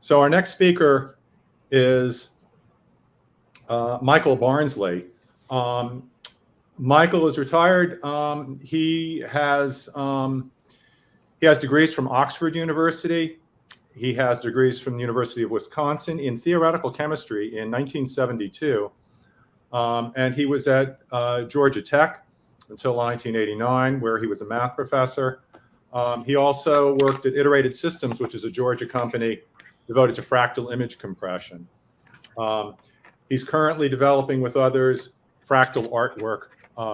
So our next speaker is Michael Barnsley. Michael is retired. He has degrees from Oxford University. He has degrees from the University of Wisconsin in theoretical chemistry in 1972. And he was at Georgia Tech until 1989, where he was a math professor. He also worked at Iterated Systems, which is a Georgia company devoted to fractal image compression. He's currently developing with others fractal artwork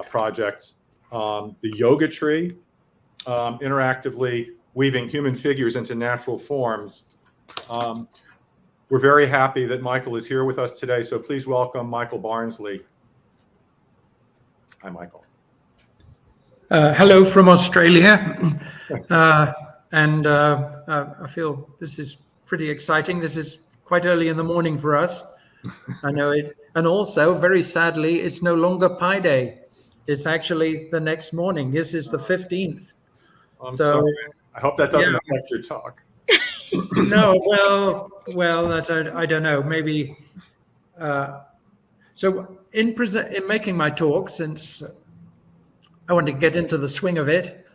projects, the Yoga Tree, interactively weaving human figures into natural forms. We're very happy that Michael is here with us today, so please welcome Michael Barnsley. Hi, Michael. Hello from Australia, and I feel this is pretty exciting. This is quite early in the morning for us. I know it, and also, very sadly, it's no longer Pi Day. It's actually the next morning. This is the 15th. I'm sorry. I hope that doesn't affect your talk. No, well, that's, I don't know. Maybe. So in making my talk, since I want to get into the swing of it,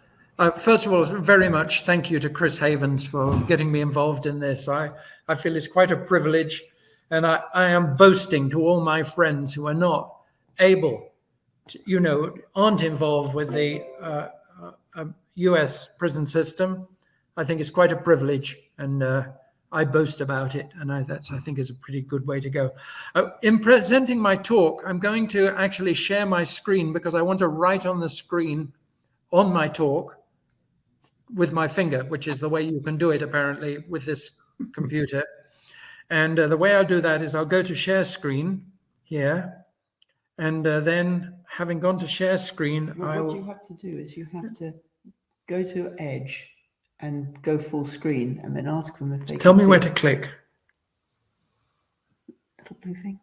first of all, very much thank you to Chris Havens for getting me involved in this. I feel it's quite a privilege, and I am boasting to all my friends who are not able to, aren't involved with the US prison system. I think it's quite a privilege, and I boast about it, and I think is a pretty good way to go. In presenting my talk, I'm going to actually share my screen because I want to write on the screen on my talk with my finger, which is the way you can do it apparently with this computer. And the way I'll do that is I'll go to share screen here, and then having gone to share screen, what you have to do is you have to go to Edge and go full screen, and then ask them if they tell me see where to click. little blue thing.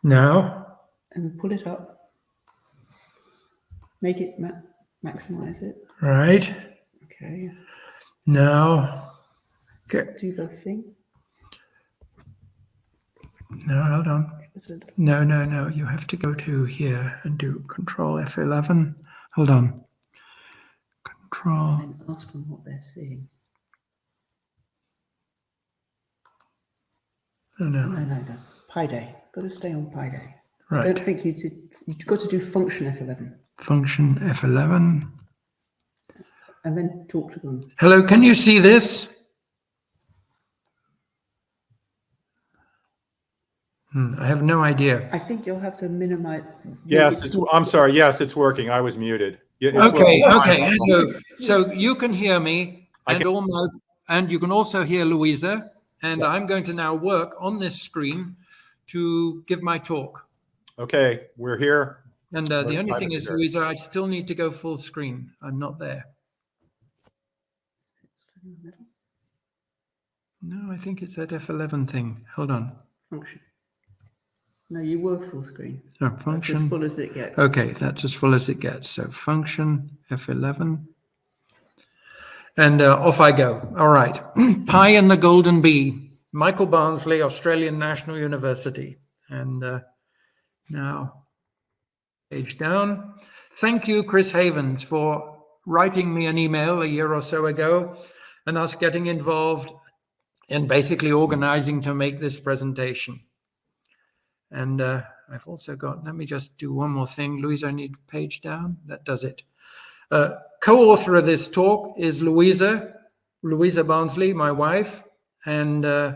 Now. And pull it up. Make it maximize it. Right. Okay. Now. Okay. Do the thing. No, hold on. No. You have to go to here and do Control F11. Hold on. Control. And ask them what they're seeing. No. Pi Day. Got to stay on Pi Day. Right. I don't think you've got to do function F11. Function F11. And then talk to them. Hello, can you see this? I have no idea. I think you'll have to minimize. Yes, I'm sorry. Yes, it's working. I was muted. Okay. So you can hear me, and you can also hear Louisa. And yes. I'm going to now work on this screen to give my talk. Okay, we're here. And the only thing is, Louisa, I still need to go full screen. I'm not there. No, I think it's that F11 thing. Hold on. Function. No, you were full screen. So function. That's as full as it gets. Okay, that's as full as it gets. So function F11. And off I go. All right. Pi and the Golden Bee. Michael Barnsley, Australian National University. And now, page down. Thank you, Chris Havens, for writing me an email a year or so ago and us getting involved in basically organizing to make this presentation. And I've also got, let me just do one more thing. Louisa, I need page down. That does it. Co-author of this talk is Louisa Barnsley, my wife. And I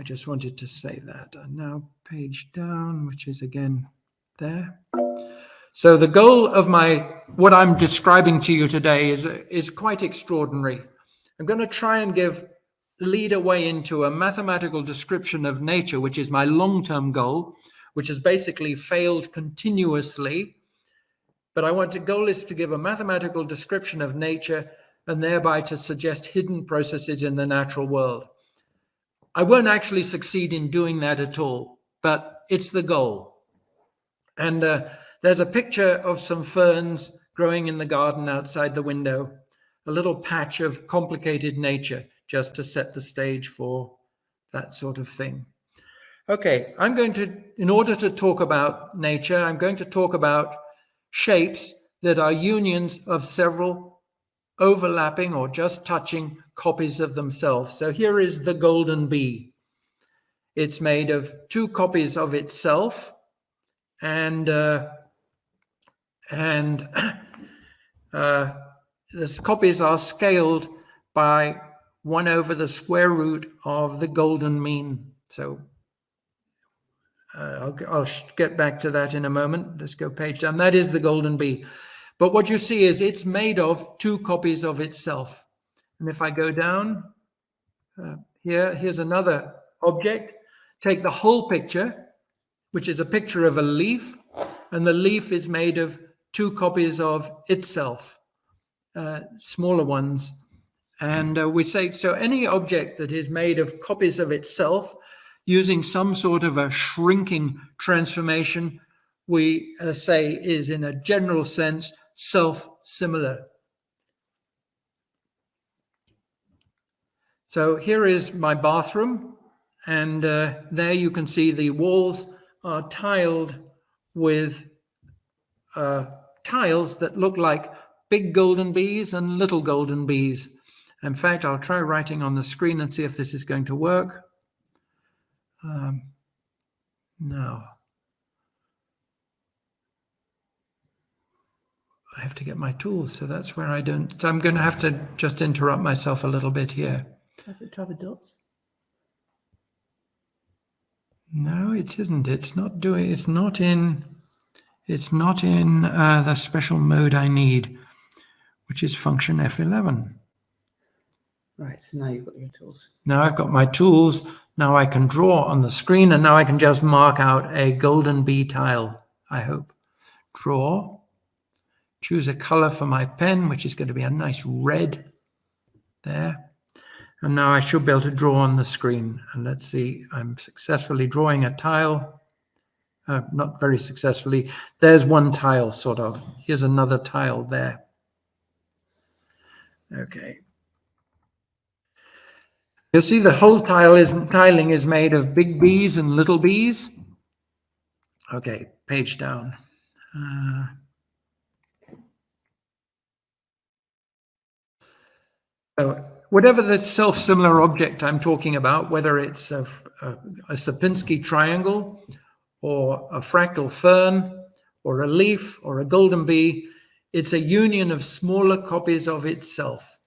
just wanted to say that. And now page down, which is again there. So the goal of what I'm describing to you today is quite extraordinary. I'm going to try and lead a way into a mathematical description of nature, which is my long-term goal, which has basically failed continuously. But goal is to give a mathematical description of nature and thereby to suggest hidden processes in the natural world. I won't actually succeed in doing that at all, but it's the goal. And there's a picture of some ferns growing in the garden outside the window, a little patch of complicated nature. just to set the stage for that sort of thing. Okay, I'm going to, in order to talk about nature, I'm going to talk about shapes that are unions of several overlapping or just touching copies of themselves. So here is the golden bee. It's made of 2 copies of itself, and the copies are scaled by 1 over the square root of the golden mean. So I'll get back to that in a moment. Let's go page down. That is the golden bee. But what you see is it's made of 2 copies of itself. And if I go down here's another object. Take the whole picture, which is a picture of a leaf, and the leaf is made of 2 copies of itself, smaller ones. And we say, so any object that is made of copies of itself using some sort of a shrinking transformation, we say is in a general sense self-similar. So here is my bathroom, and there you can see the walls are tiled with tiles that look like big golden bees and little golden bees. In fact, I'll try writing on the screen and see if this is going to work. No. I have to get my tools, so that's where I don't. So I'm going to have to just interrupt myself a little bit here. Try the dots. No, it isn't. It's not doing. It's not in the special mode I need, which is function F11. Right. So now you've got your tools. Now I've got my tools. Now I can draw on the screen, and now I can just mark out a golden bee tile, I hope. Draw. Choose a color for my pen, which is going to be a nice red there. And now I should be able to draw on the screen. And let's see, I'm successfully drawing a tile. Not very successfully. There's one tile, sort of. Here's another tile there. Okay. You'll see the whole tiling is made of big bees and little bees. Okay, page down. So whatever the self-similar object I'm talking about, whether it's a Sierpinski triangle or a fractal fern or a leaf or a golden bee, it's a union of smaller copies of itself.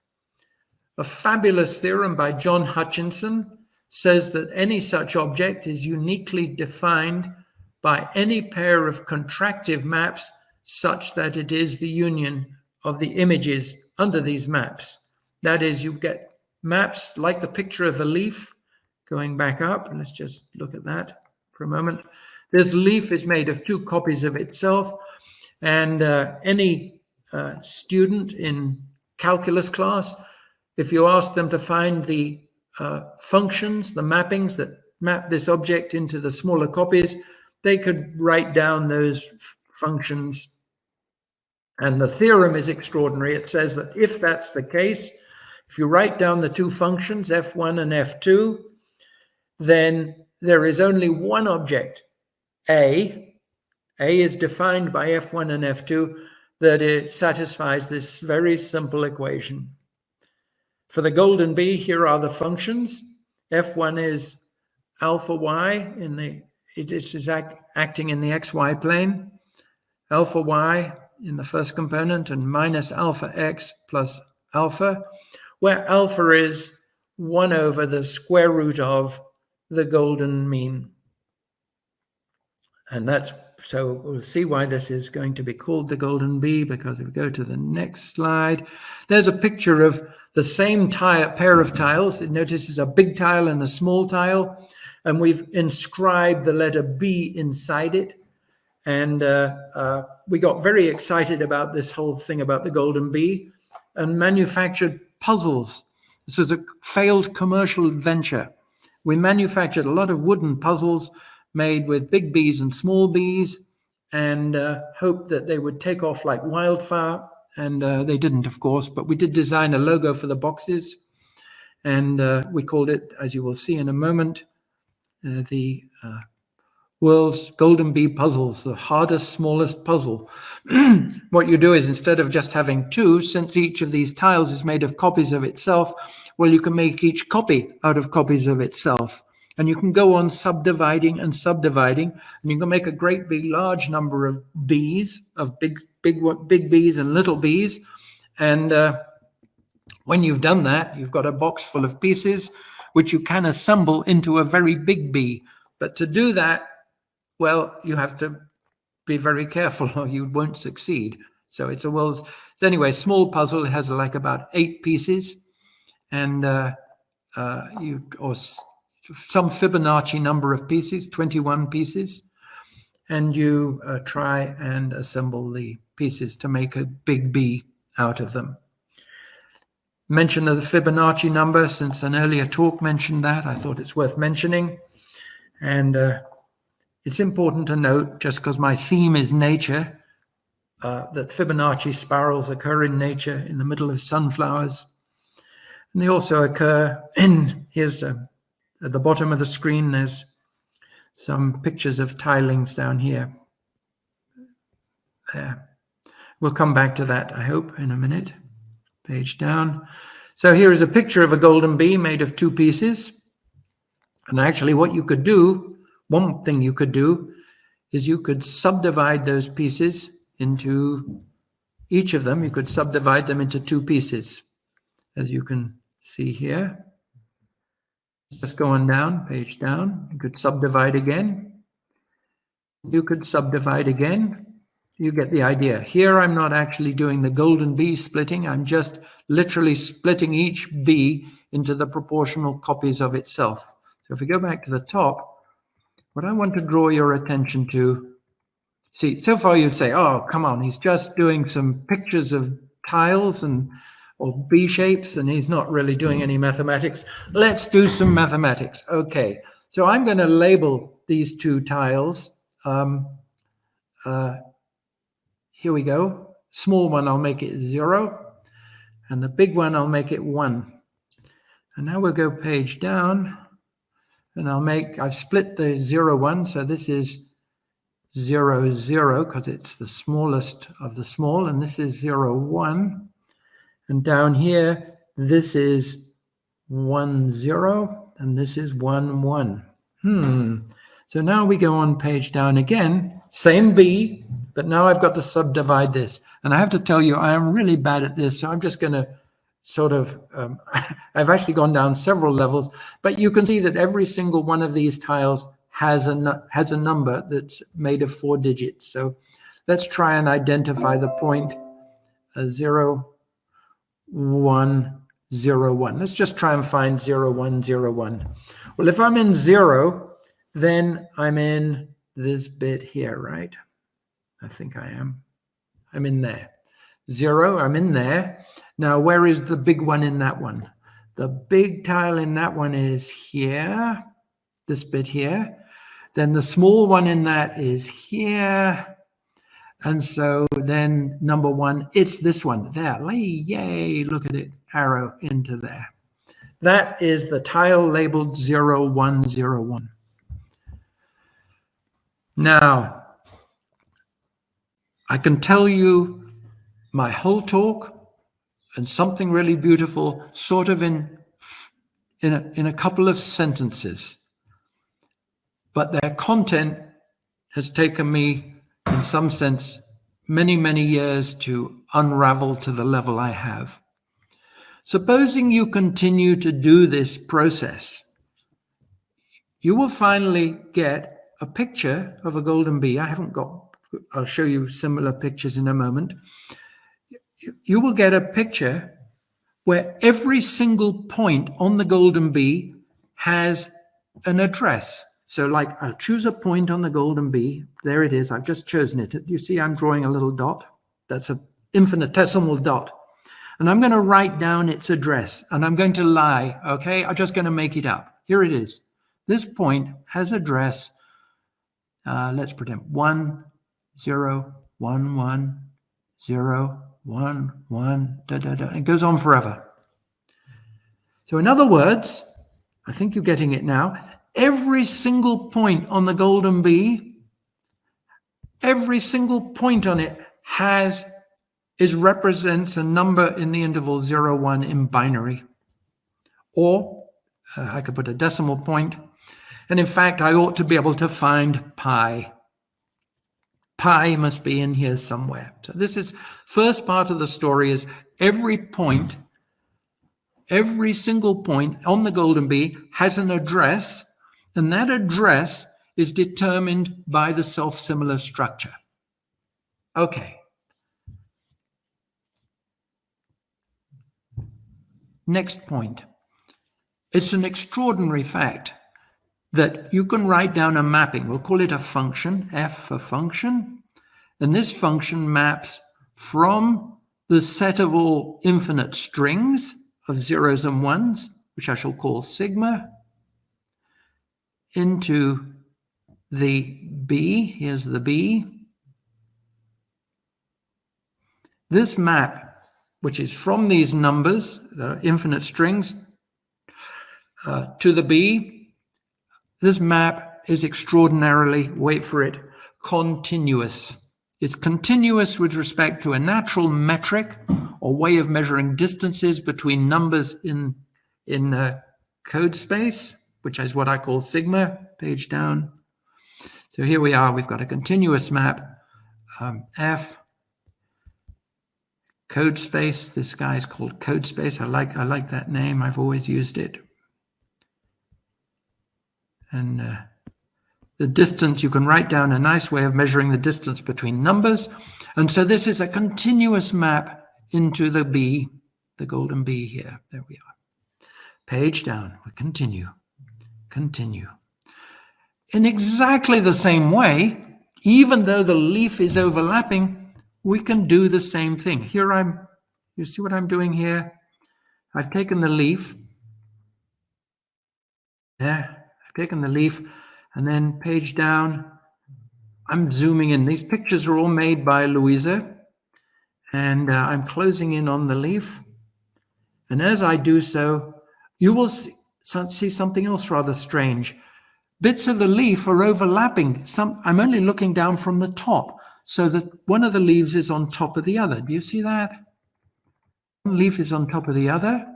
A fabulous theorem by John Hutchinson says that any such object is uniquely defined by any pair of contractive maps such that it is the union of the images under these maps. That is, you get maps like the picture of a leaf going back up. And let's just look at that for a moment. This leaf is made of 2 copies of itself. And any student in calculus class, if you ask them to find the functions, the mappings that map this object into the smaller copies, they could write down those functions. And the theorem is extraordinary. It says that if that's the case, if you write down the 2 functions, f1 and f2, then there is only one object, A. A is defined by f1 and f2, that it satisfies this very simple equation. For the golden bee, here are the functions. F1 is alpha y, it is acting in the xy plane, alpha y in the first component, and minus alpha x plus alpha, where alpha is 1 over the square root of the golden mean. And that's, so we'll see why this is going to be called the golden bee, because if we go to the next slide, there's a picture of the same pair of tiles. Notice it's a big tile and a small tile, and we've inscribed the letter B inside it. And we got very excited about this whole thing about the golden bee and manufactured puzzles. This was a failed commercial venture. We manufactured a lot of wooden puzzles made with big bees and small bees, and hoped that they would take off like wildfire. And they didn't, of course, but we did design a logo for the boxes. And we called it, as you will see in a moment, the world's golden bee puzzles, the hardest, smallest puzzle. What you do is, instead of just having two, since each of these tiles is made of copies of itself, well, you can make each copy out of copies of itself. And you can go on subdividing and subdividing, and you can make a great big large number of bees, of big bees and little bees. And when you've done that, you've got a box full of pieces which you can assemble into a very big bee. But to do that, well, you have to be very careful or you won't succeed. So it's a world's, anyway, small puzzle. It has like about 8 pieces, and or some Fibonacci number of pieces, 21 pieces, and you try and assemble the pieces to make a big bee out of them. Mention of the Fibonacci number, since an earlier talk mentioned that, I thought it's worth mentioning. And it's important to note, just because my theme is nature, that Fibonacci spirals occur in nature in the middle of sunflowers. And they also occur in, here's at the bottom of the screen, there's some pictures of tilings down here. There. We'll come back to that, I hope, in a minute. Page down. So here is a picture of a golden bee made of 2 pieces. And actually what you could do, one thing you could do, is you could subdivide those pieces into, each of them, you could subdivide them into 2 pieces, as you can see here. Just go on down, page down. You could subdivide again. You could subdivide again. You get the idea. Here I'm not actually doing the golden bee splitting. I'm just literally splitting each bee into the proportional copies of itself. So if we go back to the top, what I want to draw your attention to, see, so far you'd say, oh, come on, he's just doing some pictures of tiles or bee shapes, and he's not really doing any mathematics. Let's do some mathematics. Okay, so I'm going to label these 2 tiles. Here we go. Small one, I'll make it 0. And the big one, I'll make it 1. And now we'll go page down. And I've split the 0, 1. So this is 0, 0, because it's the smallest of the small. And this is 0, 1. And down here, this is 1, 0. And this is 1, 1. So now we go on page down again. Same bee, but now I've got to subdivide this. And I have to tell you, I am really bad at this. So I'm just going to sort of, I've actually gone down several levels, but you can see that every single one of these tiles has a number that's made of 4 digits. So let's try and identify the point 0, 1, 0, 1. Let's just try and find 0, 1, 0, 1. Well, if I'm in 0, then I'm in this bit here, right? I think I am. I'm in there. 0, I'm in there. Now, where is the big one in that one? The big tile in that one is here, this bit here. Then the small one in that is here. And so then number 1, it's this one there. Yay, look at it, arrow into there. That is the tile labeled 0, 1, 0, 1. Now, I can tell you my whole talk and something really beautiful sort of in a couple of sentences. But their content has taken me, in some sense, many, many years to unravel to the level I have. Supposing you continue to do this process, you will finally get a picture of a golden bee. I'll show you similar pictures in a moment. You will get a picture where every single point on the golden bee has an address. So like I'll choose a point on the golden bee. There it is. I've just chosen it. You see I'm drawing a little dot. That's an infinitesimal dot. And I'm going to write down its address. And I'm going to lie, okay? I'm just going to make it up. Here it is. This point has address. Let's pretend 1, 0, 1, 1, 0, 1, 1, da, da, da. It goes on forever. So in other words, I think you're getting it now, every single point on the golden bee, every single point on it represents a number in the interval 0, 1 in binary. Or I could put a decimal point. And in fact, I ought to be able to find pi. Pi must be in here somewhere. So this is first part of the story is every single point on the golden bee has an address, and that address is determined by the self-similar structure. Okay. Next point. It's an extraordinary fact that you can write down a mapping. We'll call it a function, f for function. And this function maps from the set of all infinite strings of zeros and ones, which I shall call sigma, into the b. Here's the b. This map, which is from these numbers, the infinite strings, to the b, this map is extraordinarily, wait for it, continuous. It's continuous with respect to a natural metric or way of measuring distances between numbers in code space, which is what I call sigma, page down. So here we are, we've got a continuous map, F, code space. This guy is called code space. I like that name. I've always used it. And the distance, you can write down a nice way of measuring the distance between numbers. And so this is a continuous map into the B, the golden bee here. There we are. Page down. We continue. In exactly the same way, even though the leaf is overlapping, we can do the same thing. Here you see what I'm doing here? I've taken the leaf. There. I've taken the leaf, and then page down, I'm zooming in. These pictures are all made by Louisa, and I'm closing in on the leaf. And as I do so, you will see something else rather strange. Bits of the leaf are overlapping. I'm only looking down from the top, so that one of the leaves is on top of the other. Do you see that? One leaf is on top of the other.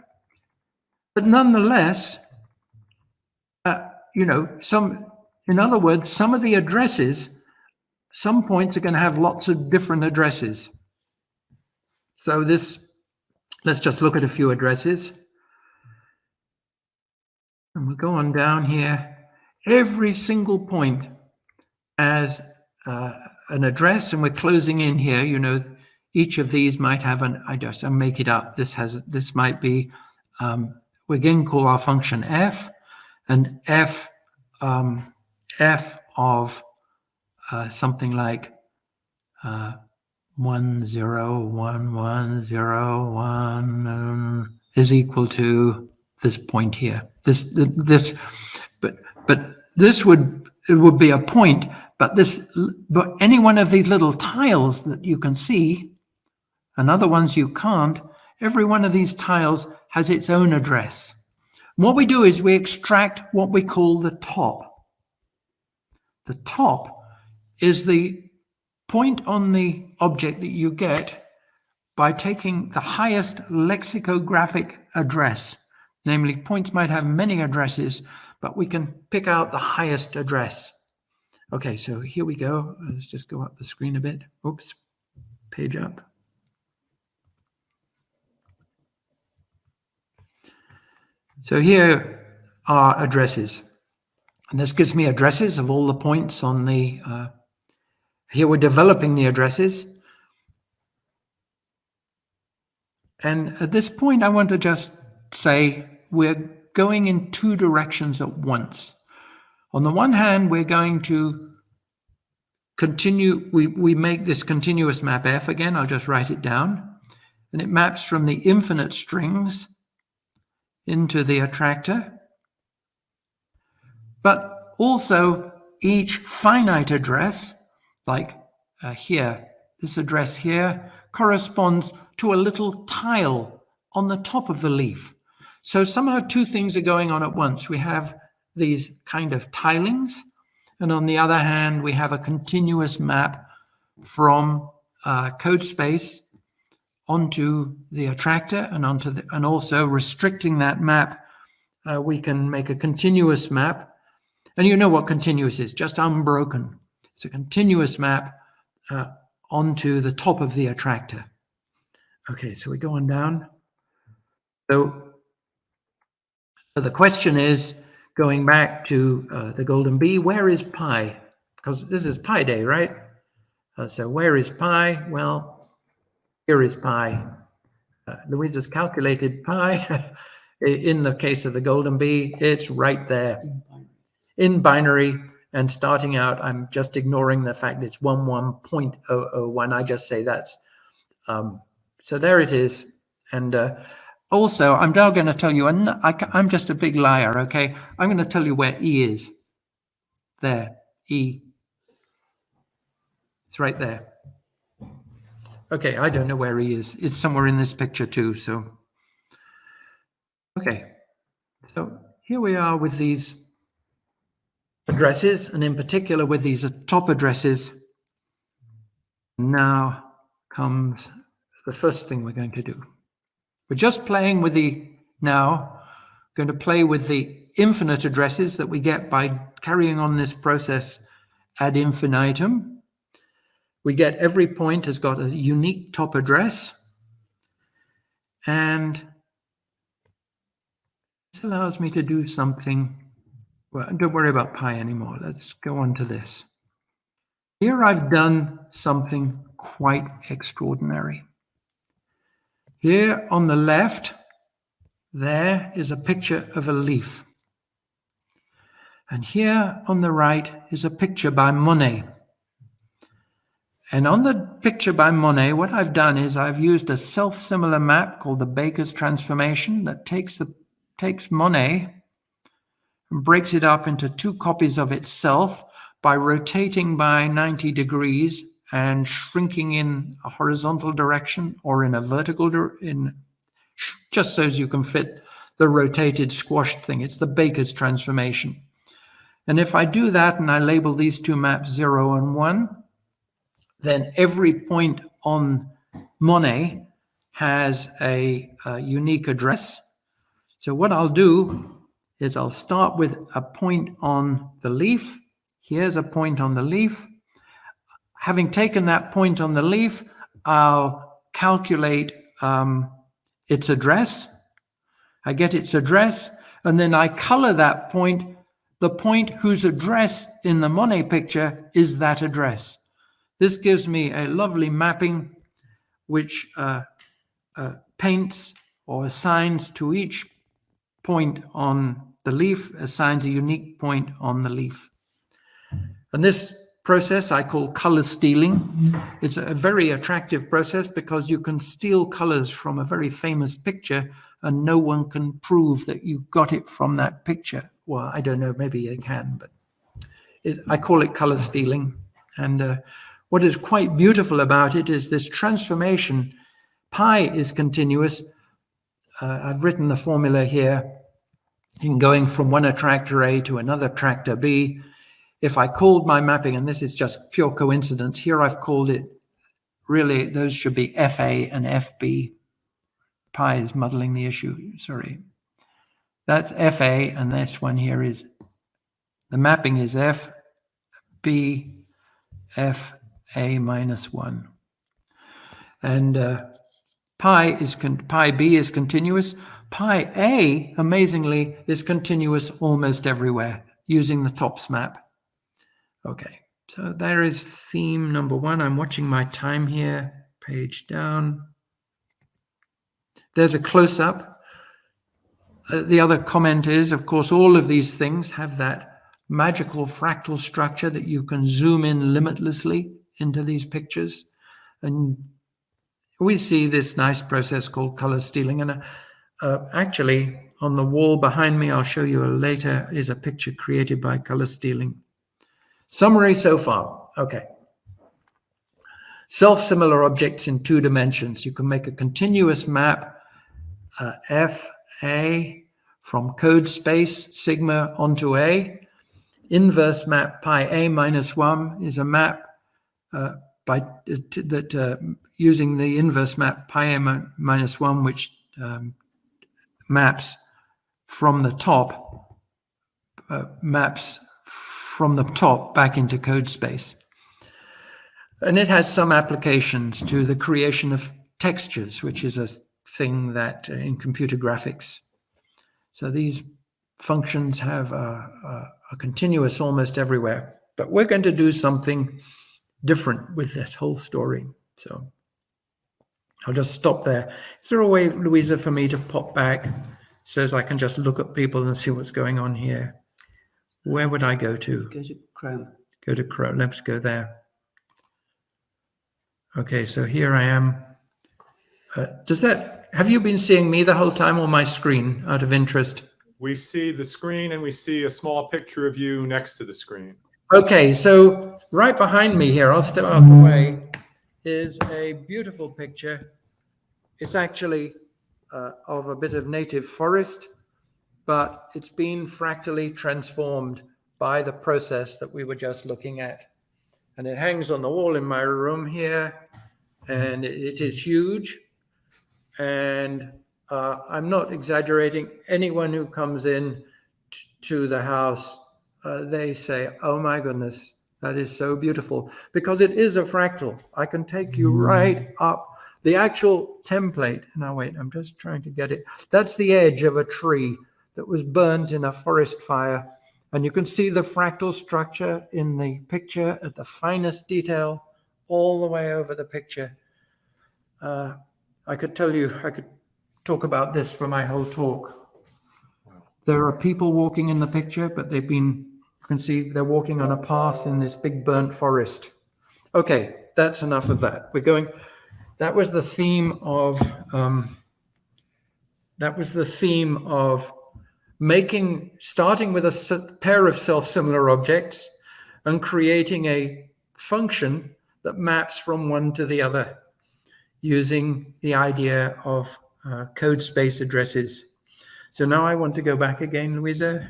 But nonetheless, in other words, some of the addresses, some points are going to have lots of different addresses. So let's just look at a few addresses. And we'll go on down here. Every single point has an address, and we're closing in here. Each of these might have I'll make it up. This might be, we again call our function f. And f of something like 1 0 1 1 0 1 is equal to this point here. But this would be a point. But any one of these little tiles that you can see, and other ones you can't, every one of these tiles has its own address. What we do is we extract what we call the top. The top is the point on the object that you get by taking the highest lexicographic address. Namely, points might have many addresses, but we can pick out the highest address. Okay, so here we go. Let's just go up the screen a bit. Oops, page up. So here are addresses, and this gives me addresses of all the points on the, here we're developing the addresses. And at this point, I want to just say we're going in two directions at once. On the one hand, we're going to continue, we make this continuous map F again, I'll just write it down, and it maps from the infinite strings into the attractor, but also each finite address, like here, this address here, corresponds to a little tile on the top of the leaf. So somehow two things are going on at once. We have these kind of tilings, and on the other hand, we have a continuous map from code space onto the attractor and and also restricting that map. We can make a continuous map, and you know what continuous is, just unbroken. It's a continuous map onto the top of the attractor. Okay, so we go on down. So the question is, going back to the golden bee, where is pi? Because this is pi day, right? So where is pi? Well, here is pi. Louisa's calculated pi. In the case of the golden bee, it's right there in binary. And starting out, I'm just ignoring the fact it's 11.001. I just say that's, so there it is. And also, I'm now going to tell you, I'm just a big liar, okay? I'm going to tell you where E is. There, E. It's right there. Okay, I don't know where E is. It's somewhere in this picture too, so. Okay, so here we are with these addresses, and in particular with these top addresses. Now comes the first thing we're going to do. We're just playing with going to play with the infinite addresses that we get by carrying on this process ad infinitum. We get every point has got a unique top address, and this allows me to do something. Well, don't worry about pi anymore. Let's go on to this. Here I've done something quite extraordinary. Here on the left, there is a picture of a leaf. And here on the right is a picture by Monet. And on the picture by Monet, what I've done is I've used a self-similar map called the Baker's transformation that takes Monet and breaks it up into two copies of itself by rotating by 90 degrees and shrinking in a horizontal direction or in a vertical direction, just so as you can fit the rotated squashed thing. It's the Baker's transformation. And if I do that and I label these two maps 0 and 1, then every point on Monet has a unique address. So what I'll do is I'll start with a point on the leaf. Here's a point on the leaf. Having taken that point on the leaf, I'll calculate its address. I get its address, and then I color that point, the point whose address in the Monet picture is that address. This gives me a lovely mapping which paints or assigns to each point on the leaf, assigns a unique point on the leaf. And this process I call color stealing. It's a very attractive process because you can steal colors from a very famous picture and no one can prove that you got it from that picture. Well, I don't know, maybe they can, but I call it color stealing. And what is quite beautiful about it is this transformation. Pi is continuous. I've written the formula here. In going from one attractor A to another attractor B, if I called my mapping, and this is just pure coincidence, here I've called it, really, those should be FA and FB. Pi is muddling the issue, sorry. That's FA, and this one here is, the mapping is FB, FA minus 1. And pi B is continuous. Pi A, amazingly, is continuous almost everywhere using the TOPS map. Okay, so there is theme number 1. I'm watching my time here, page down. There's a close-up. The other comment is, of course, all of these things have that magical fractal structure that you can zoom in limitlessly into these pictures. And we see this nice process called color stealing. And actually, on the wall behind me, I'll show you later, is a picture created by color stealing. Summary so far. Okay. Self-similar objects in 2 dimensions. You can make a continuous map, F A from code space sigma onto A. Inverse map pi A minus 1 is a map using the inverse map pi A minus 1, which maps from the top back into code space. And it has some applications to the creation of textures, which is a thing that in computer graphics. So these functions have a continuous almost everywhere. But we're going to do something different with this whole story. So I'll just stop there. Is there a way, Louisa, for me to pop back so as I can just look at people and see what's going on here? Where would I go to? Go to Chrome. Go to Chrome. Let's go there. Okay, so here I am. Have you been seeing me the whole time or my screen out of interest? We see the screen and we see a small picture of you next to the screen. Okay, so right behind me here, I'll step out the way, is a beautiful picture. It's actually of a bit of native forest, but it's been fractally transformed by the process that we were just looking at. And it hangs on the wall in my room here, and it is huge. And I'm not exaggerating. Anyone who comes in to the house, they say, oh my goodness, that is so beautiful, because it is a fractal. I can take you right up. The actual template, now wait, I'm just trying to get it. That's the edge of a tree that was burnt in a forest fire. And you can see the fractal structure in the picture at the finest detail all the way over the picture. I could talk about this for my whole talk. There are people walking in the picture, but you can see they're walking on a path in this big burnt forest. Okay, that's enough of that. That was the theme of starting with a pair of self-similar objects and creating a function that maps from one to the other using the idea of code space addresses. So now I want to go back again, Louisa.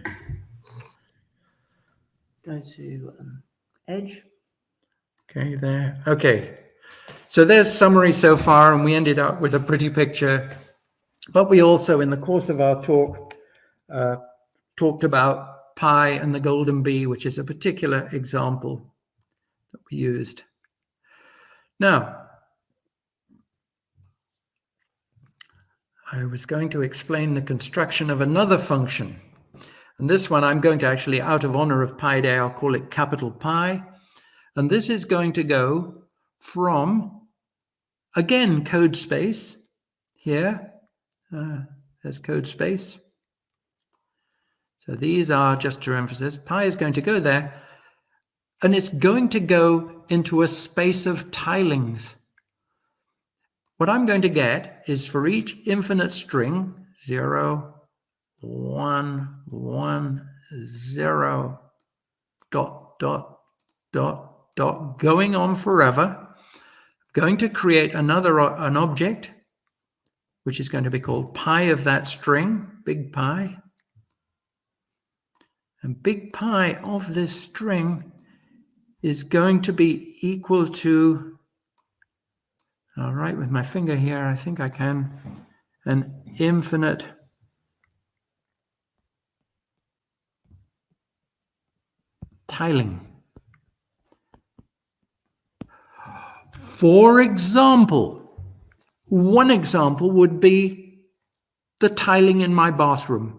Go to Edge. Okay, there. Okay. So there's summary so far, and we ended up with a pretty picture. But we also, in the course of our talk, talked about pi and the golden bee, which is a particular example that we used. Now, I was going to explain the construction of another function. And this one I'm going to actually, out of honor of Pi Day, I'll call it capital Pi. And this is going to go from, again, code space here. There's code space. So these are, just to emphasize, pi is going to go there. And it's going to go into a space of tilings. What I'm going to get is for each infinite string, 0, 1, 1, 0, dot, dot, dot, dot, going on forever, going to create an object, which is going to be called pi of that string, big pi. And big pi of this string is going to be equal to, I'll write with my finger here, I think I can, an infinite tiling. For example, one example would be the tiling in my bathroom.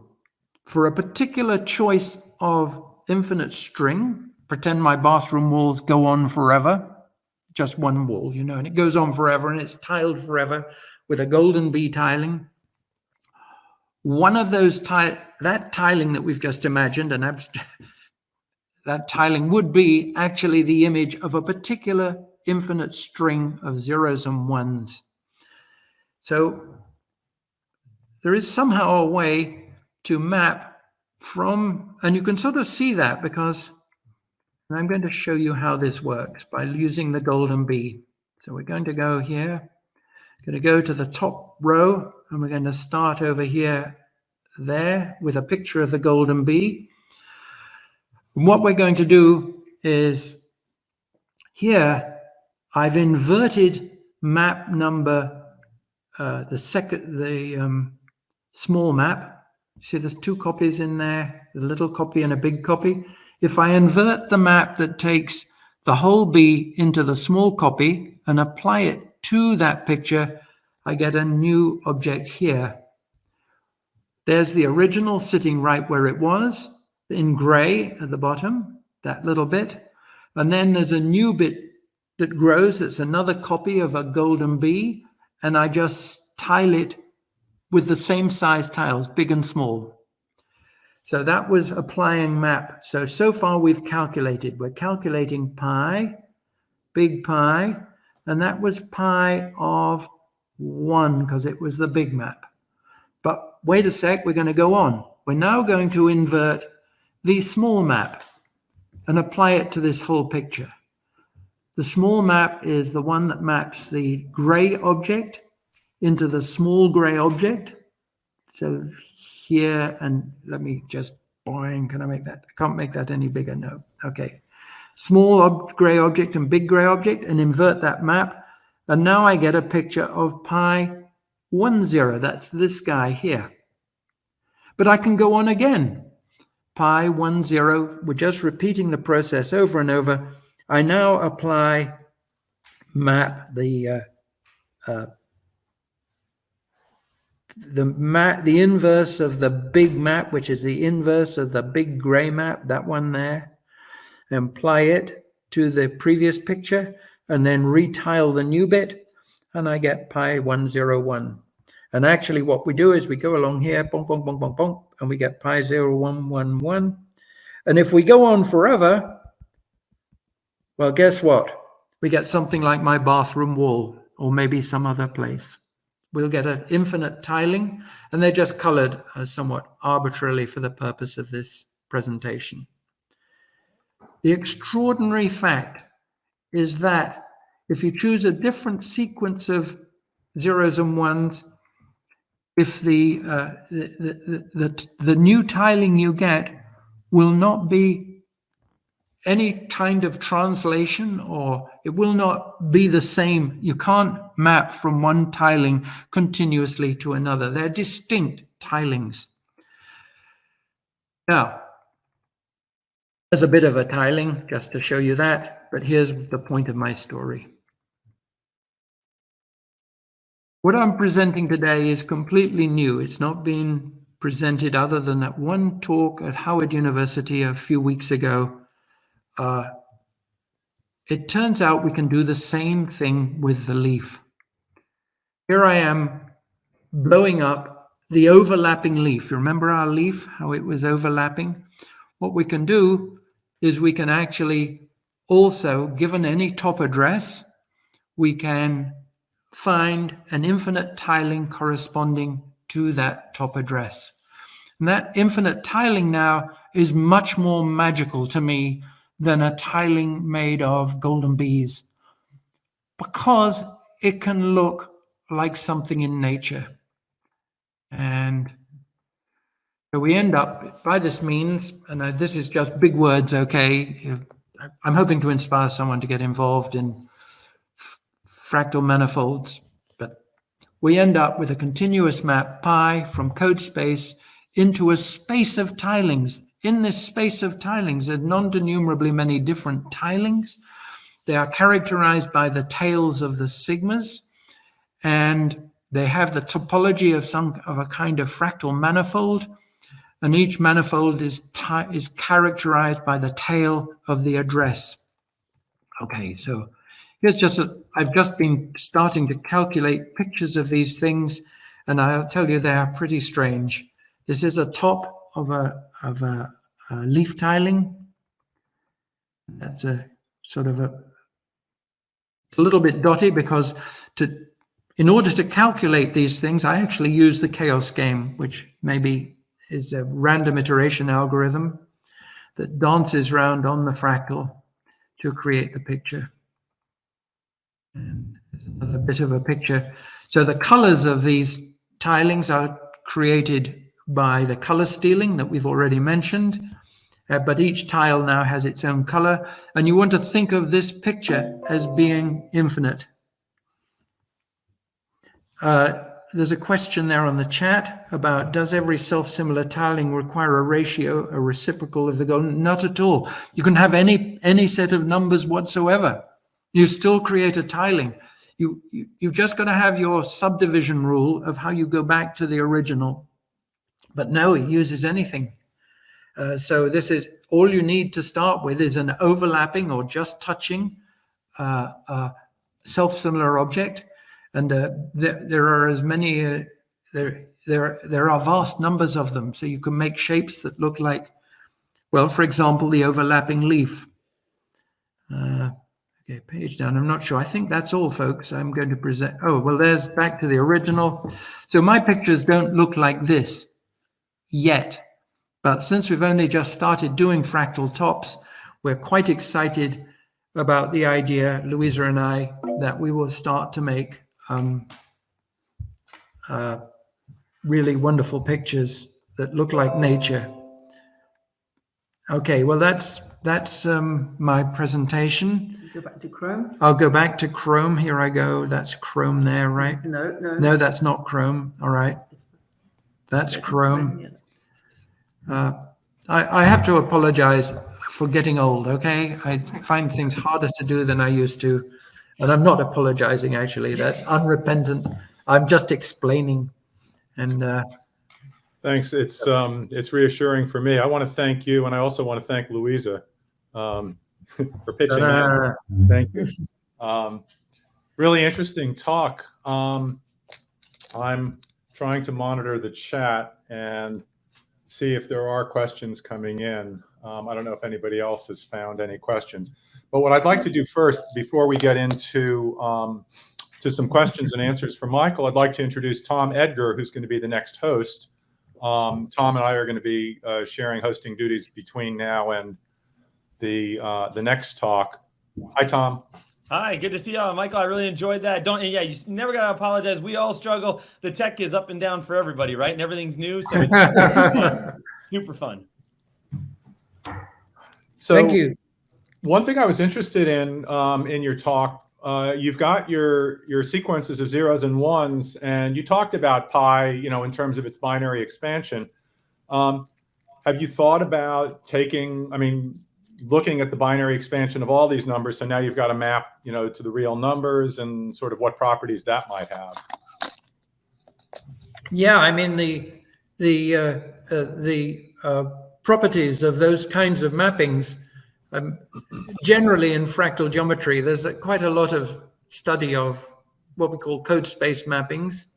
For a particular choice of infinite string, pretend my bathroom walls go on forever, just one wall, and it goes on forever and it's tiled forever with a golden bee tiling. One of those that tiling that we've just imagined, that tiling would be actually the image of a particular infinite string of zeros and ones. So there is somehow a way to map from, and you can sort of see that because I'm going to show you how this works by using the golden bee. So we're going to go here, going to go to the top row, and we're going to start over here there with a picture of the golden bee. And what we're going to do is here I've inverted map number, the small map. See, there's two copies in there, a little copy and a big copy. If I invert the map that takes the whole bee into the small copy and apply it to that picture, I get a new object here. There's the original sitting right where it was, in gray at the bottom, that little bit. And then there's a new bit that grows, that's another copy of a golden bee, and I just tile it with the same size tiles, big and small. So that was applying map. So far we've calculated. We're calculating pi, big pi, and that was pi of 1 because it was the big map. But wait a sec, we're going to go on. We're now going to invert the small map and apply it to this whole picture. The small map is the one that maps the gray object into the small gray object. So here, and let me just, boing, can I make that? I can't make that any bigger, no. Okay. Small gray object and big gray object, and invert that map. And now I get a picture of pi 10. That's this guy here. But I can go on again. Pi 10, we're just repeating the process over and over. I now apply map, the inverse of the big map, which is the inverse of the big gray map, that one there, and apply it to the previous picture, and then retile the new bit, and I get pi 101. And actually what we do is we go along here, bonk, bonk, bonk, bonk, bonk, and we get pi 0111. And if we go on forever, well, guess what? We get something like my bathroom wall, or maybe some other place. We'll get an infinite tiling, and they're just colored somewhat arbitrarily for the purpose of this presentation. The extraordinary fact is that if you choose a different sequence of zeros and ones, if the new tiling you get will not be any kind of translation, or it will not be the same. You can't map from one tiling continuously to another. They're distinct tilings. Now, there's a bit of a tiling just to show you that, but here's the point of my story. What I'm presenting today is completely new. It's not been presented other than at one talk at Howard University a few weeks ago. It turns out we can do the same thing with the leaf. Here I am blowing up the overlapping leaf. You remember our leaf, how it was overlapping? What we can do is we can actually also, given any top address, we can find an infinite tiling corresponding to that top address. And that infinite tiling now is much more magical to me than a tiling made of golden bees, because it can look like something in nature. And so we end up, by this means, and this is just big words, okay, I'm hoping to inspire someone to get involved in fractal manifolds, but we end up with a continuous map pi from code space into a space of tilings. In this space of tilings, there are non-denumerably many different tilings. They are characterized by the tails of the sigmas, and they have the topology of a kind of fractal manifold, and each manifold is characterized by the tail of the address. Okay, so here's I've just been starting to calculate pictures of these things, and I'll tell you they are pretty strange. This is a top of a leaf tiling. That's a sort of it's a little bit dotty because in order to calculate these things, I actually use the chaos game, which maybe is a random iteration algorithm that dances around on the fractal to create the picture. And another bit of a picture. So the colors of these tilings are created by the color stealing that we've already mentioned. But each tile now has its own color, and you want to think of this picture as being infinite. There's a question there on the chat about, does every self-similar tiling require a ratio, a reciprocal of the golden? Not at all. You can have any set of numbers whatsoever. You still create a tiling. You've just got to have your subdivision rule of how you go back to the original. But no, it uses anything. So this is all you need to start with is an overlapping or just touching self-similar object. And there are as many, there are vast numbers of them. So you can make shapes that look like, well, for example, the overlapping leaf. Okay, page down. I'm not sure. I think that's all, folks. I'm going to present. Oh, well, there's back to the original. So my pictures don't look like this yet. But since we've only just started doing fractal tops, we're quite excited about the idea, Louisa and I, that we will start to make really wonderful pictures that look like nature. Okay, well, that's my presentation. Go back to Chrome. I'll go back to Chrome. Here I go. That's Chrome there, right? No, that's not Chrome. All right. That's Chrome. I have to apologize for getting old, okay? I find things harder to do than I used to. And I'm not apologizing, actually. That's unrepentant. I'm just explaining. And thanks. It's reassuring for me. I want to thank you, and I also want to thank Louisa for pitching in. Thank you. Really interesting talk. I'm trying to monitor the chat and see if there are questions coming in. I don't know if anybody else has found any questions. But what I'd like to do first, before we get into to some questions and answers from Michael, I'd like to introduce Tom Edgar, who's going to be the next host. Tom and I are going to be sharing hosting duties between now and the next talk. Hi, Tom. Hi, good to see you, Michael. I really enjoyed that. You never gotta apologize. We all struggle. The tech is up and down for everybody, right? And everything's new, so it's fun. Super fun. So, thank you. One thing I was interested in your talk, you've got your sequences of zeros and ones, and you talked about pi, in terms of its binary expansion. Have you thought about looking at the binary expansion of all these numbers? So now you've got a map, to the real numbers and sort of what properties that might have. Yeah, I mean the properties of those kinds of mappings. Generally in fractal geometry, there's quite a lot of study of what we call code space mappings.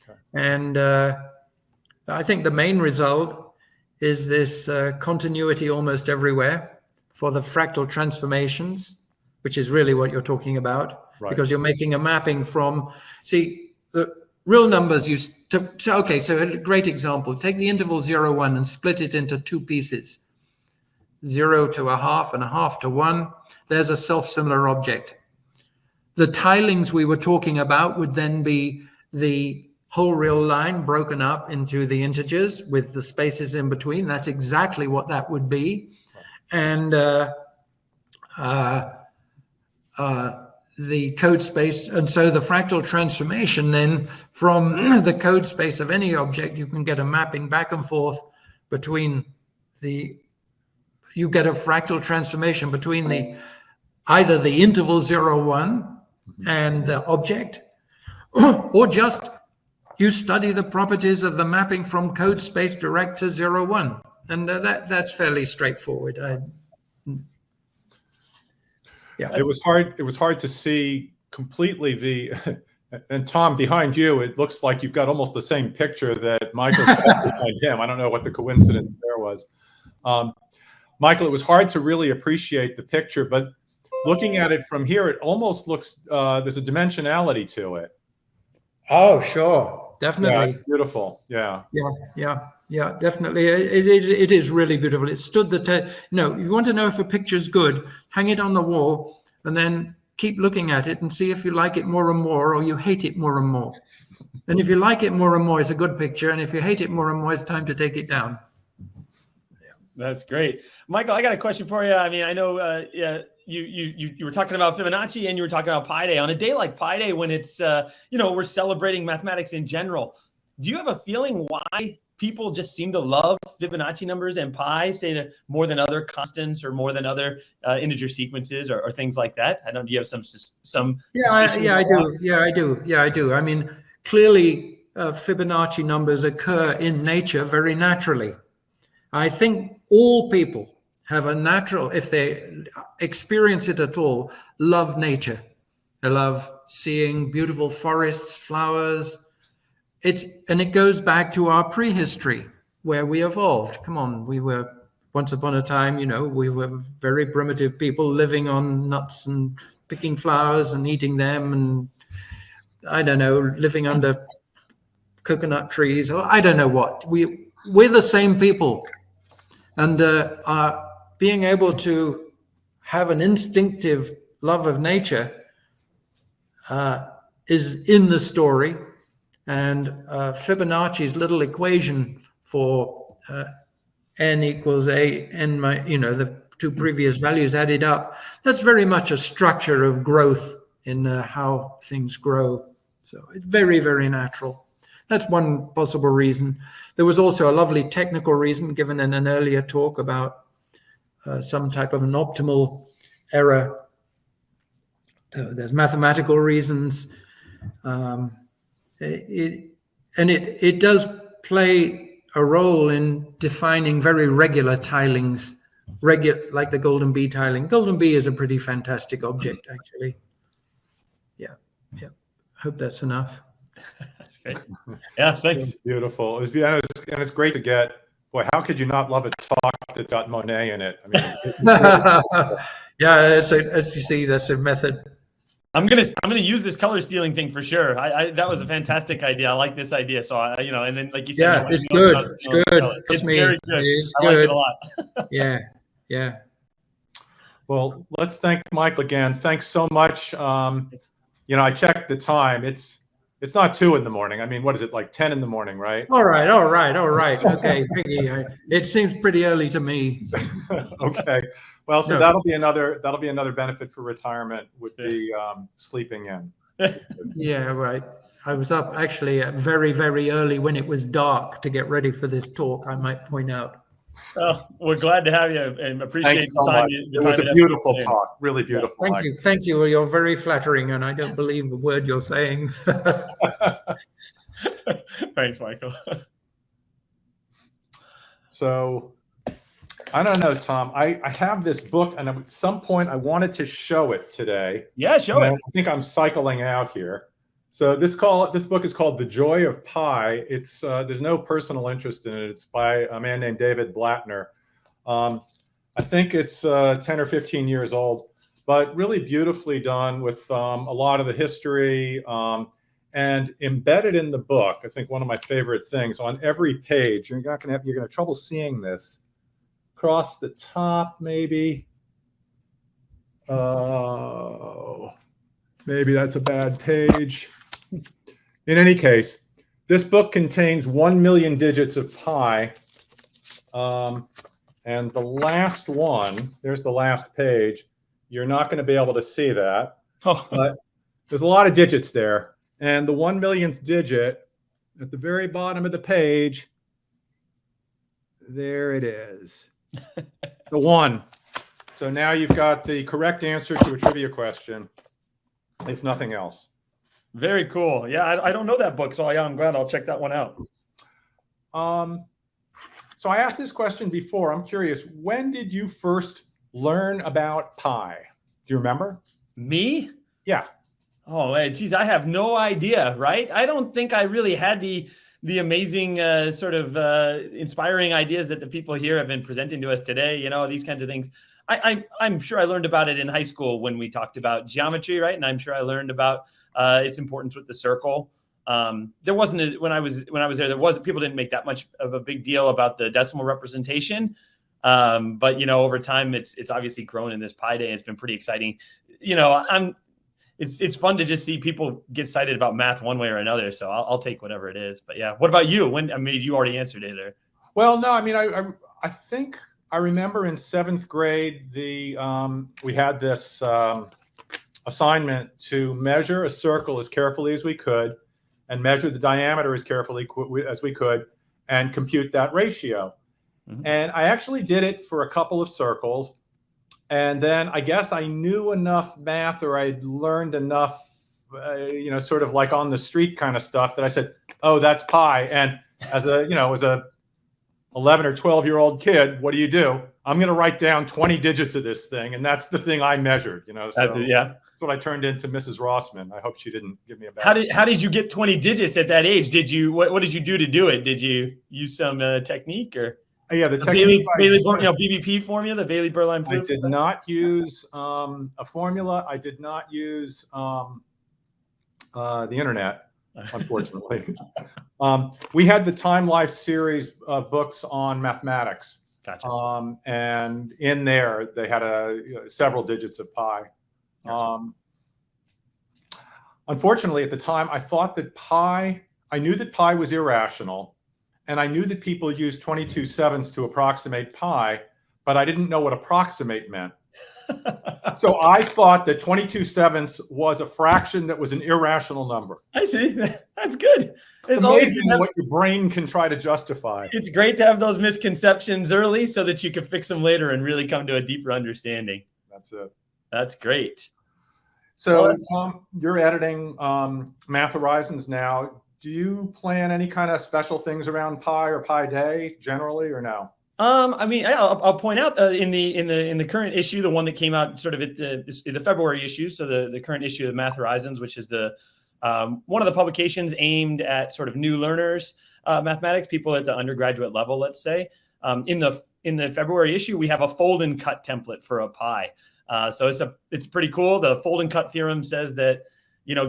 Okay. And I think the main result is this continuity almost everywhere for the fractal transformations, which is really what you're talking about, right? Because you're making a mapping from, the real numbers okay, so a great example, take the interval 0, 1 and split it into two pieces. 0 to a half and a half to 1, there's a self-similar object. The tilings we were talking about would then be the whole real line broken up into the integers with the spaces in between. That's exactly what that would be. And the code space, and so the fractal transformation then from the code space of any object, you can get a mapping back and forth between you get a fractal transformation between either the interval 0, 1 and the object, or just you study the properties of the mapping from code space direct to 0, 1. And that's fairly straightforward. Yeah. It was hard to see completely and Tom, behind you, it looks like you've got almost the same picture that Michael's got behind him. I don't know what the coincidence there was. Michael, it was hard to really appreciate the picture, but looking at it from here, it almost looks, there's a dimensionality to it. Oh, sure. Definitely. Yeah, it's beautiful. Yeah. Yeah, definitely. It is really beautiful. It stood the test. If you want to know if a picture's good, hang it on the wall and then keep looking at it and see if you like it more and more or you hate it more and more. And if you like it more and more, it's a good picture. And if you hate it more and more, it's time to take it down. That's great. Michael, I got a question for you. I mean, I know you were talking about Fibonacci and you were talking about Pi Day. On a day like Pi Day, when it's, we're celebrating mathematics in general, do you have a feeling why people just seem to love Fibonacci numbers and pi, say, more than other constants or more than other integer sequences or things like that? I don't. Do you have some? I do. I mean, clearly, Fibonacci numbers occur in nature very naturally. I think all people have a natural, if they experience it at all, love nature. They love seeing beautiful forests, flowers. It goes back to our prehistory where we evolved. Come on, we were once upon a time, we were very primitive people living on nuts and picking flowers and eating them, and I don't know, living under coconut trees, or I don't know what. We're the same people, and being able to have an instinctive love of nature is in the story. And Fibonacci's little equation for n equals n, the two previous values added up, that's very much a structure of growth in how things grow. So it's very, very natural. That's one possible reason. There was also a lovely technical reason given in an earlier talk about some type of an optimal error. There's mathematical reasons. It does play a role in defining very regular tilings, like the golden bee tiling. Golden bee is a pretty fantastic object, actually. Yeah. Hope that's enough. That's great. Yeah, thanks. It's beautiful. It's great to get. Boy, how could you not love a talk that's got Monet in it? I mean, yeah, as you see, that's a method. I'm gonna use this color stealing thing for sure. That was a fantastic idea. I like this idea. So and then like you said, yeah, it's good. It's good. It's very good. It's I like it a lot. Yeah. Well, let's thank Michael again. Thanks so much. I checked the time. It's not 2 in the morning. I mean, what is it, like 10 in the morning, right? All right. Okay, Piggy. It seems pretty early to me. Okay. Well, so that'll be another benefit for retirement, would be sleeping in. Yeah, right. I was up actually very, very early when it was dark to get ready for this talk, I might point out. Well, we're glad to have you and appreciate Thanks so much. It was a beautiful talk, really beautiful. Yeah, thank you. You're very flattering, and I don't believe the word you're saying. Thanks, Michael. So, I don't know, Tom. I have this book, and at some point I wanted to show it today. Yeah, show it. I think I'm cycling out here. So this book is called The Joy of Pi. It's there's no personal interest in it. It's by a man named David Blattner. I think it's 10 or 15 years old, but really beautifully done with a lot of the history. And embedded in the book, I think one of my favorite things, on every page, you're going to have trouble seeing this. Across the top, maybe. Oh, maybe that's a bad page. In any case, this book contains 1 million digits of pi. And the last one, there's the last page. You're not going to be able to see that. Oh. But there's a lot of digits there. And the 1 millionth digit at the very bottom of the page, there it is. The 1. So now you've got the correct answer to a trivia question, if nothing else. Very cool. Yeah, I don't know that book, so I'm glad. I'll check that one out. So I asked this question before. I'm curious, when did you first learn about pi? Do you remember? Me? Yeah. Oh, geez, I have no idea, right? I don't think I really had the amazing sort of inspiring ideas that the people here have been presenting to us today, these kinds of things. I'm sure I learned about it in high school when we talked about geometry, right? And I'm sure I learned about its importance with the circle. There wasn't when I was there, people didn't make that much of a big deal about the decimal representation. But over time it's obviously grown in this Pi Day. It's been pretty exciting. it's fun to just see people get excited about math one way or another. So I'll take whatever it is. But yeah, what about you? I mean, you already answered it there. Well, no, I mean, I think I remember in 7th grade, we had this assignment to measure a circle as carefully as we could and measure the diameter as carefully as we could and compute that ratio. Mm-hmm. And I actually did it for a couple of circles. And then I guess I knew enough math, or I'd learned enough, sort of like on the street kind of stuff, that I said, oh, that's pi. And as a 11 or 12-year-old kid, what do? I'm going to write down 20 digits of this thing. And that's the thing I measured, So that's what I turned into Mrs. Rossman. I hope she didn't give me a bad. How did you get 20 digits at that age? What did you do to do it? Did you use some technique or? Yeah, the technique. BBP formula, the Bailey-Berline proof. I did not use a formula. I did not use the internet, unfortunately. We had the Time Life series of books on mathematics. Gotcha. And in there, they had several digits of pi. Gotcha. Unfortunately, at the time, I thought that I knew that pi was irrational. And I knew that people used 22/7 to approximate pi, but I didn't know what approximate meant. So I thought that 22/7 was a fraction that was an irrational number. I see. That's good. It's amazing what your brain can try to justify. It's great to have those misconceptions early so that you can fix them later and really come to a deeper understanding. That's it. That's great. So, Tom, you're editing Math Horizons now. Do you plan any kind of special things around Pi or Pi Day generally, or no? I mean, I'll point out in the current issue, the one that came out sort of at the February issue, so the current issue of Math Horizons, which is the one of the publications aimed at sort of new learners, mathematics, people at the undergraduate level, let's say. In the February issue, we have a fold and cut template for a pi. So it's pretty cool. The fold and cut theorem says that,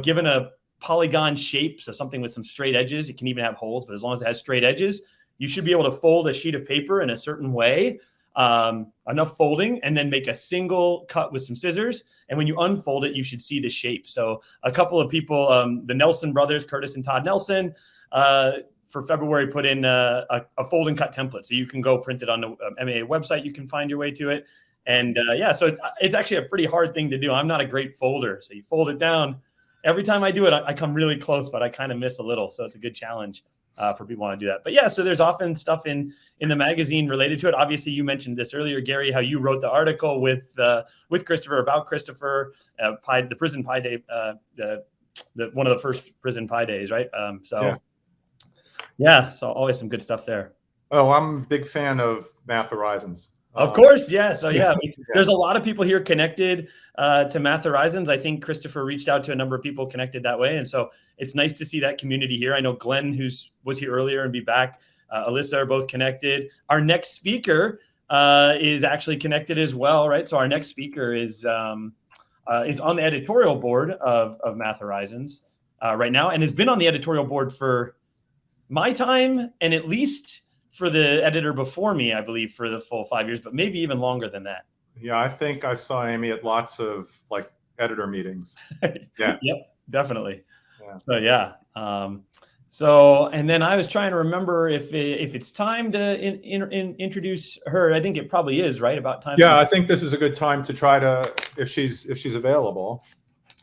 given a polygon shape, so something with some straight edges, it can even have holes, but as long as it has straight edges, you should be able to fold a sheet of paper in a certain way, enough folding, and then make a single cut with some scissors. And when you unfold it, you should see the shape. So a couple of people, the Nelson brothers, Curtis and Todd Nelson, for February put in a fold and cut template. So you can go print it on the MAA website. You can find your way to it. And so it's actually a pretty hard thing to do. I'm not a great folder. So you fold it down. Every time I do it, I come really close, but I kind of miss a little. So it's a good challenge for people who want to do that. But yeah, so there's often stuff in the magazine related to it. Obviously, you mentioned this earlier, Gary, how you wrote the article with Christopher about Christopher, the Prison Pi Day, one of the first Prison Pi Days, right? So always some good stuff there. Oh, I'm a big fan of Math Horizons. Of course, yeah. So there's a lot of people here connected to Math Horizons. I think Christopher reached out to a number of people connected that way, and so it's nice to see that community here. I know Glenn, was here earlier and be back, Alyssa are both connected. Our next speaker is actually connected as well, right? So our next speaker is on the editorial board of Math Horizons right now, and has been on the editorial board for my time and at least for the editor before me, I believe, for the full 5 years, but maybe even longer than that. Yeah, I think I saw Amy at lots of editor meetings. Yeah. Yep, definitely. Yeah. So and then I was trying to remember if it's time to introduce her. I think it probably is, right? About time. Yeah, I think this is a good time to try to, if she's available.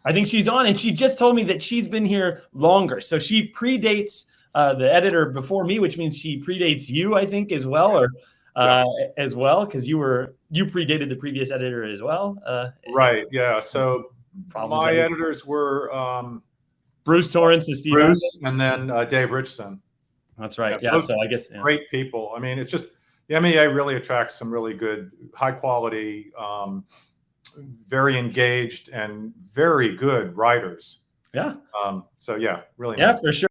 I think she's on, and she just told me that she's been here longer. So she predates the editor before me, which means she predates you, I think, as well, as well, because you predated the previous editor as well. Right. Yeah. So my editors were Bruce Torrance and Steve Bruce, and then Dave Richson. That's right. Yeah. So I guess great people. I mean, it's just the MEA really attracts some really good, high quality, very engaged, and very good writers. Yeah. So yeah, really. Yeah, nice. for sure.